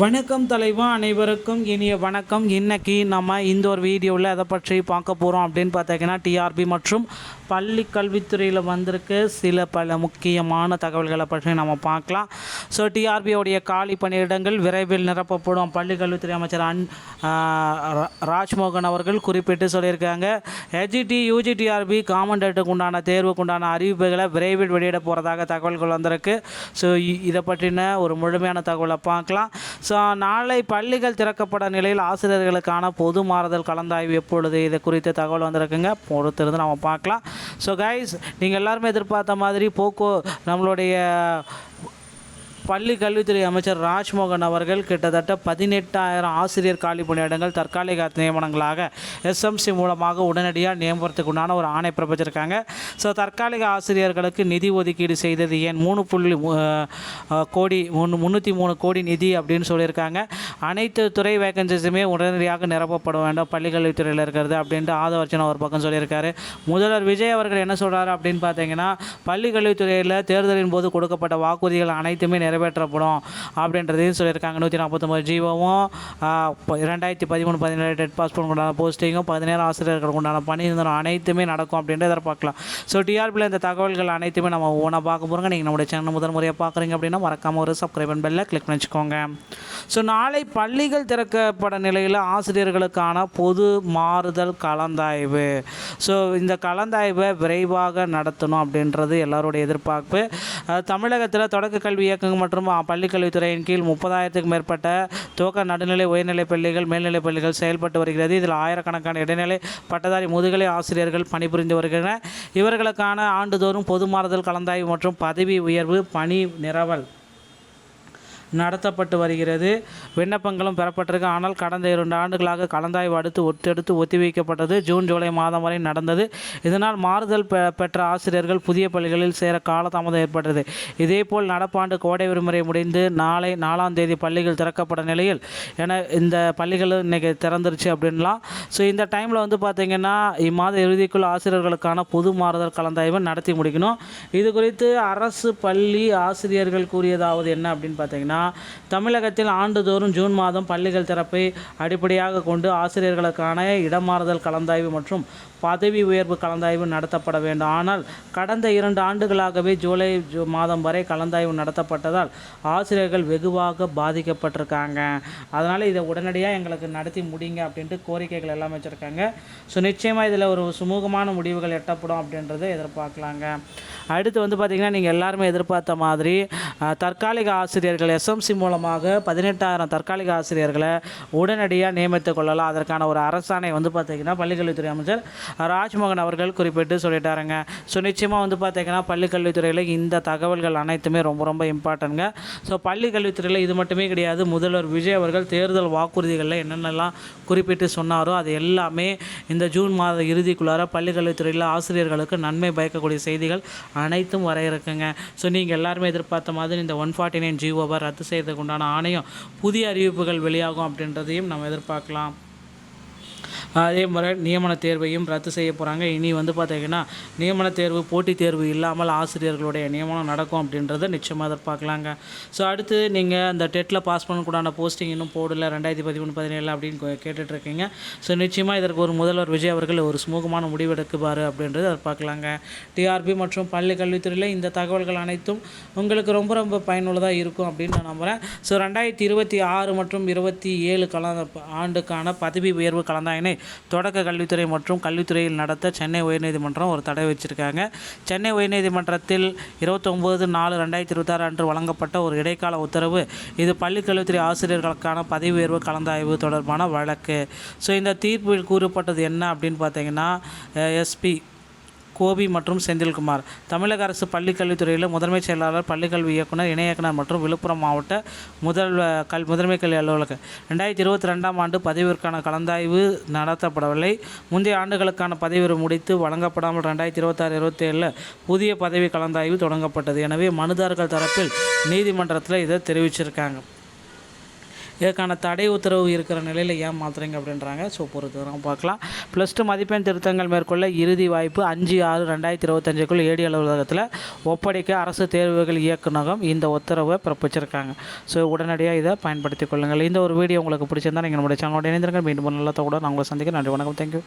வணக்கம் தலைவா, அனைவருக்கும் இனிய வணக்கம். இன்னைக்கு நம்ம இந்த ஒரு வீடியோவில் எதை பற்றி பார்க்க போகிறோம் அப்படின்னு பார்த்தீங்கன்னா, டிஆர்பி மற்றும் பள்ளி கல்வித்துறையில் வந்திருக்கு பல முக்கியமான தகவல்களை பற்றி நம்ம பார்க்கலாம். ஸோ டிஆர்பியோடைய காலி பணியிடங்கள் விரைவில் நிரப்பப்படும் பள்ளி கல்வித்துறை அமைச்சர் ராஜ்மோகன் அவர்கள் குறிப்பிட்டு சொல்லியிருக்காங்க. ஹெச்இடி யூஜிடிஆர்பி காமன் டேட்டுக்கு உண்டான தேர்வுக்கு உண்டான அறிவிப்புகளை விரைவில் வெளியிட போகிறதாக தகவல்கள் வந்திருக்கு. ஸோ இதை பற்றின ஒரு முழுமையான தகவலை பார்க்கலாம். ஸோ நாளை பள்ளிகள் திறக்கப்பட நிலையில் ஆசிரியர்களுக்கான பொது மாறுதல் கலந்தாய்வு எப்பொழுது, இது குறித்த தகவல் வந்திருக்குங்க. பொறுத்திருந்து நம்ம பார்க்கலாம். ஸோ கைஸ், நீங்கள் எல்லாருமே எதிர்பார்த்த மாதிரி நம்மளுடைய பள்ளி கல்வித்துறை அமைச்சர் ராஜ்மோகன் அவர்கள் கிட்டத்தட்ட 18,000 ஆசிரியர் காலி பணியிடங்கள் தற்காலிக நியமனங்களாக எஸ்எம்சி மூலமாக உடனடியாக நியமனத்துக்கு உண்டான ஒரு ஆணை பிறப்பிச்சிருக்காங்க. ஸோ தற்காலிக ஆசிரியர்களுக்கு நிதி ஒதுக்கீடு செய்தது ஏன் 303 கோடி நிதி அப்படின்னு சொல்லியிருக்காங்க. அனைத்து துறை வேகன்சிஸுமே உடனடியாக நிரப்பப்பட வேண்டும் பள்ளி கல்வித்துறையில் இருக்கிறது அப்படின்ட்டு ஆதவர்ச்சனா ஒரு பக்கம் சொல்லியிருக்காரு. முதல்வர் விஜய் அவர்கள் என்ன சொல்கிறாரு அப்படின்னு பார்த்தீங்கன்னா, பள்ளி கல்வித்துறையில் தேர்தலின் போது கொடுக்கப்பட்ட வாக்குறுதிகள் அனைத்துமே நிறைவேற்றப்படும் அப்படின்றதையும் சொல்லியிருக்காங்க. 149 ஜிஓவும் 2013-17 டெட் பாஸ் உண்டான போஸ்டிங்கும் 17 ஆசிரியர்களுக்கு உண்டான பணி அனைத்துமே நடக்கும் அப்படின்றத எதிர்பார்க்கலாம். ஸோ டிஆர்பியில் இந்த தகவல்கள் அனைத்துமே நம்ம ஒவ்வொன்றா பார்க்க போகிறோங்க. நீங்கள் நம்முடைய சேனல் முதல் முறையாக பார்க்குறீங்க அப்படின்னா மறக்காமல் ஒரு சப்ஸ்கிரைப் பெல்ல கிளிக் பண்ணி வச்சுக்கோங்க. ஸோ நாளை பள்ளிகள் திறக்கப்பட நிலையில் ஆசிரியர்களுக்கான பொது மாறுதல் கலந்தாய்வு. ஸோ இந்த கலந்தாய்வை விரைவாக நடத்தணும் அப்படின்றது எல்லாருடைய எதிர்பார்ப்பு. தமிழகத்தில் தொடக்க கல்வி இயக்கங்கள் மற்றும் பள்ளிக்கல்வித்துறையின் கீழ் 30,000க்கும் மேற்பட்ட துவக்க நடுநிலை உயர்நிலைப் பள்ளிகள் மேல்நிலைப் பள்ளிகள் செயல்பட்டு வருகிறது. இதில் ஆயிரக்கணக்கான இடைநிலை பட்டதாரி முதுகலை ஆசிரியர்கள் பணிபுரிந்து வருகின்றனர். இவர்களுக்கான ஆண்டுதோறும் பொது மாறுதல் கலந்தாய்வு மற்றும் பதவி உயர்வு பணி நிரவல் நடத்தப்பட்டு வருகிறது. விண்ணப்பங்களும் பெறப்பட்டிருக்கு. ஆனால் கடந்த 2 ஆண்டுகளாக கலந்தாய்வு அடுத்து ஒத்திவைக்கப்பட்டது. ஜூன் ஜூலை மாதம் வரை நடந்தது. இதனால் மாறுதல் பெற்ற ஆசிரியர்கள் புதிய பள்ளிகளில் சேர காலதாமதம் ஏற்பட்டது. இதேபோல் நடப்பாண்டு கோடை விடுமுறை முடிந்து நாளை 4ஆம் தேதி பள்ளிகள் திறக்கப்பட நிலையில் இந்த பள்ளிகள் இன்றைக்கி திறந்துருச்சு அப்படின்லாம். ஸோ இந்த டைமில் பார்த்திங்கன்னா இம்மாத இறுதிக்குள் ஆசிரியர்களுக்கான பொது மாறுதல் கலந்தாய்வை நடத்தி முடிக்கணும். இது குறித்து அரசு பள்ளி ஆசிரியர்கள் கூறியதாவது என்ன அப்படின்னு பார்த்தீங்கன்னா, தமிழகத்தில் ஆண்டுதோறும் ஜூன் மாதம் பள்ளிகள் திறப்பை அடிப்படையாக கொண்டு ஆசிரியர்களுக்கான இடமாறுதல் கலந்தாய்வு மற்றும் பதவி உயர்வு கலந்தாய்வு நடத்தப்பட வேண்டும். ஆனால் கடந்த 2 ஆண்டுகளாகவே ஜூலை மாதம் வரை கலந்தாய்வு நடத்தப்பட்டதால் ஆசிரியர்கள் வெகுவாக பாதிக்கப்பட்டிருக்காங்க. அதனால் இதை உடனடியாக எங்களுக்கு நடத்தி முடிங்க அப்படின்ட்டு கோரிக்கைகள் எல்லாம் வச்சுருக்காங்க. ஸோ நிச்சயமாக இதில் ஒரு சுமூகமான முடிவுகள் எட்டப்படும் அப்படின்றத எதிர்பார்க்கலாங்க. அடுத்து பார்த்திங்கன்னா, நீங்கள் எல்லாருமே எதிர்பார்த்த மாதிரி தற்காலிக ஆசிரியர்கள் எஸ்எம்சி மூலமாக 18,000 தற்காலிக ஆசிரியர்களை உடனடியாக நியமித்துக் கொள்ளலாம். அதற்கான ஒரு அரசாணை பார்த்திங்கன்னா பள்ளிக்கல்வித்துறை அமைச்சர் ராஜ்மோகன் அவர்கள் குறிப்பிட்டு சொல்லிட்டாருங்க. ஸோ நிச்சயமாக பார்த்திங்கன்னா பள்ளிக்கல்வித்துறையில் இந்த தகவல்கள் அனைத்துமே ரொம்ப ரொம்ப இம்பார்ட்டன்ட்ங்க. ஸோ பள்ளிக்கல்வித்துறையில் இது மட்டுமே கிடையாது. முதல்வர் விஜய் அவர்கள் தேர்தல் வாக்குறுதிகளில் என்னென்னலாம் குறிப்பிட்டு சொன்னாரோ அது எல்லாமே இந்த ஜூன் மாத இறுதிக்குள்ளார பள்ளிக்கல்வித்துறையில் ஆசிரியர்களுக்கு நன்மை பயக்கக்கூடிய செய்திகள் அனைத்தும் வர இருக்குங்க. ஸோ நீங்கள் எல்லாருமே எதிர்பார்த்த மாதிரி இந்த 149 ஜிஓவை ரத்து செய்யறதுக்கு உண்டான ஆணையம் புதிய அறிவிப்புகள் வெளியாகும் அப்படின்றதையும் நம்ம எதிர்பார்க்கலாம். அதே மாதிரி நியமன தேர்வையும் ரத்து செய்ய போகிறாங்க. இனி பார்த்திங்கன்னா நியமன தேர்வு போட்டித் தேர்வு இல்லாமல் ஆசிரியர்களுடைய நியமனம் நடக்கும் அப்படின்றத நிச்சயமாக எதிர்பார்க்கலாங்க. ஸோ அடுத்து நீங்கள் அந்த டெட்டில் பாஸ் பண்ணக்கூடான போஸ்டிங் இன்னும் போடல 2013-17 அப்படின்னு கேட்டுட்ருக்கீங்க. ஸோ நிச்சயமாக இதற்கு ஒரு முதல்வர் விஜய் அவர்கள் ஒரு சுமூகமான முடிவு எடுக்குவார் அப்படின்றத எதிர்பார்க்கலாங்க. டிஆர்பி மற்றும் பள்ளி கல்வித்துறையில் இந்த தகவல்கள் அனைத்தும் உங்களுக்கு ரொம்ப ரொம்ப பயனுள்ளதாக இருக்கும் அப்படின்னு நான் நம்புகிறேன். ஸோ 2026 மற்றும் 27 ஆண்டுக்கான பதவி உயர்வு கலந்தாயினை தொடக்க கல்வித்துறை மற்றும் கல்வித்துறையில் நடத்த சென்னை உயர்நீதிமன்றம் ஒரு தடை வச்சிருக்காங்க. சென்னை உயர்நீதிமன்றத்தில் 29/4/2026 அன்று வழங்கப்பட்ட ஒரு இடைக்கால உத்தரவு இது பள்ளி கல்வித்துறை ஆசிரியர்களுக்கான பதவி உயர்வு கலந்தாய்வு தொடர்பான வழக்கு. ஸோ இந்த தீர்ப்பில் கூறப்பட்டது என்ன அப்படின்னு பார்த்தீங்கன்னா, எஸ்பி கோபி மற்றும் செந்தில்குமார் தமிழக அரசு பள்ளிக்கல்வித்துறையில் முதன்மை செயலாளர், பள்ளிக்கல்வி இயக்குனர், இணை இயக்குனர் மற்றும் விழுப்புரம் மாவட்ட முதன்மை கல்வி அலுவலகம் 2022ஆம் ஆண்டு பதவியிற்கான கலந்தாய்வு நடத்தப்படவில்லை. முந்தைய ஆண்டுகளுக்கான பதவி முடித்து வழங்கப்படாமல் 2026-27 புதிய பதவி கலந்தாய்வு தொடங்கப்பட்டது. எனவே மனுதாரர்கள் தரப்பில் நீதிமன்றத்தில் இதை தெரிவிச்சிருக்காங்க. இதுக்கான தடை உத்தரவு இருக்கிற நிலையில் ஏன் மாற்றுறீங்க அப்படின்றாங்க. ஸோ பொறுத்து நம்ம பார்க்கலாம். +2 மதிப்பெண் திருத்தங்கள் மேற்கொள்ள இறுதி வாய்ப்பு 5/6/2025க்குள் ஏடி அலுவலகத்தில் ஒப்படைக்க அரசு தேர்வுகள் இயக்குநரகம் இந்த உத்தரவை பிறப்பிச்சிருக்காங்க. ஸோ உடனடியாக இதை பயன்படுத்திக் கொள்ளுங்கள். இந்த ஒரு வீடியோ உங்களுக்கு பிடிச்சிருந்தால் நீங்கள் நம்முடைய சேனலோட இணைந்திருங்கள். மீண்டும் நல்ல தகவலோடு நான் உங்களை சந்திக்கிறேன். நன்றி, வணக்கம், தேங்க்யூ.